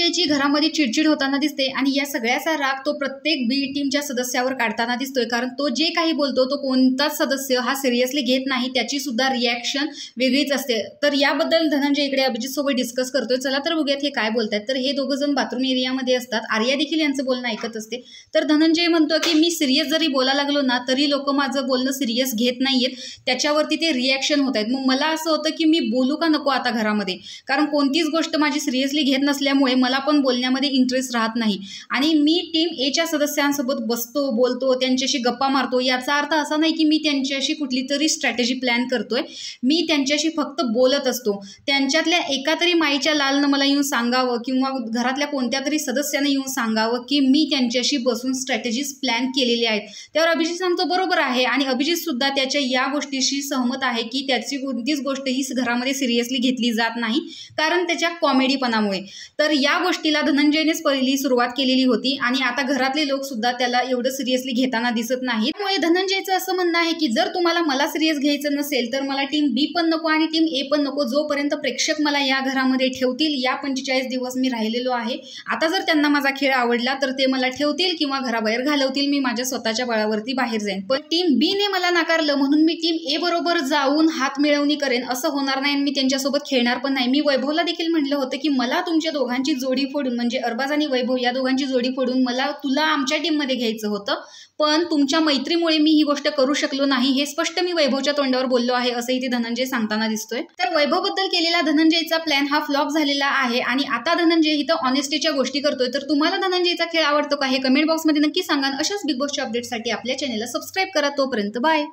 धनंजयची घरामध्ये चिडचिड होताना दिसते आणि या सगळ्याचा राग तो प्रत्येक बी टीमच्या सदस्यावर काढताना दिसतोय, कारण तो जे काही बोलतो तो कोणताच सदस्य हा सिरियसली घेत नाही, त्याची सुद्धा रिॲक्शन वेगळीच असते। तर याबद्दल धनंजय इकडे अभिजित सोबत डिस्कस करतोय। चला तर बघूयात हे काय बोलतात। तर हे दोघं जण बाथरूम एरियामध्ये असतात, आर्या देखील यांचं बोलणं ऐकत असते। तर धनंजय म्हणतो की मी सिरियस जरी बोलायला लागलो ना तरी लोक माझं बोलणं सिरियस घेत नाहीयेत, त्याच्यावरती ते रिॲक्शन होत आहेत। मग मला असं होतं की मी बोलू का नको आता घरामध्ये, कारण कोणतीच गोष्ट माझी सिरियसली घेत नसल्यामुळे मला पण बोलण्यामध्ये इंटरेस्ट राहत नाही आणि मी टीम एच्या सदस्यांसोबत बसतो, बोलतो, त्यांच्याशी गप्पा मारतो। याचा अर्थ असा नाही की मी त्यांच्याशी कुठली तरी स्ट्रॅटेजी प्लॅन करतोय, मी त्यांच्याशी फक्त बोलत असतो। त्यांच्यातल्या एका तरी माईच्या लालनं मला येऊन सांगावं किंवा घरातल्या कोणत्या तरी सदस्याने येऊन सांगावं की मी त्यांच्याशी बसून स्ट्रॅटेजीज प्लॅन केलेली आहेत। त्यावर अभिजित सांगतो बरोबर आहे आणि अभिजित सुद्धा त्याच्या या गोष्टीशी सहमत आहे की त्याची कोणतीच गोष्ट ही घरामध्ये सिरियसली घेतली जात नाही, कारण त्याच्या कॉमेडीपणामुळे। तर या गोष्टीला धनंजयनेच पहिली सुरुवात केलेली होती आणि आता घरातले लोक सुद्धा त्याला एवढं सिरियसली घेताना दिसत नाहीत। त्यामुळे धनंजयचं असं म्हणणं आहे की जर तुम्हाला मला सिरियस घ्यायचं नसेल तर मला टीम बी पण नको आणि टीम ए पण नको, जोपर्यंत प्रेक्षक मला या घरामध्ये ठेवतील। या 45 दिवस मी राहिलेलो आहे, आता जर त्यांना माझा खेळ आवडला तर ते मला ठेवतील किंवा घराबाहेर घालवतील, मी माझ्या स्वतःच्या बळावरती बाहेर जाईन। पण टीम बी ने मला नाकारलं म्हणून मी टीम ए बरोबर जाऊन हात मिळवणी करेन असं होणार नाही, मी त्यांच्यासोबत खेळणार पण नाही। मी वैभवला देखील म्हटलं होतं की मला तुमच्या दोघांची जोडी फोडून, म्हणजे अरबाज आणि वैभव या दोघांची जोडी फोडून मला तुला आमच्या टीममध्ये घ्यायचं होतं, पण तुमच्या मैत्रीमुळे मी ही गोष्ट करू शकलो नाही, हे स्पष्ट मी वैभवच्या तोंडावर बोललो आहे असंही ते धनंजय सांगताना दिसतोय। तर वैभवबद्दल केलेला धनंजयचा प्लॅन हा फ्लॉप झालेला आहे आणि आता धनंजय इथं ऑनेस्टीच्या गोष्टी करतोय। तर तुम्हाला धनंजयचा खेळ आवडतो का हे कमेंट बॉक्समध्ये नक्की सांगा। अशाच बिग बॉसच्या अपडेटसाठी आपल्या चॅनलला सबस्क्राईब करा। तोपर्यंत बाय।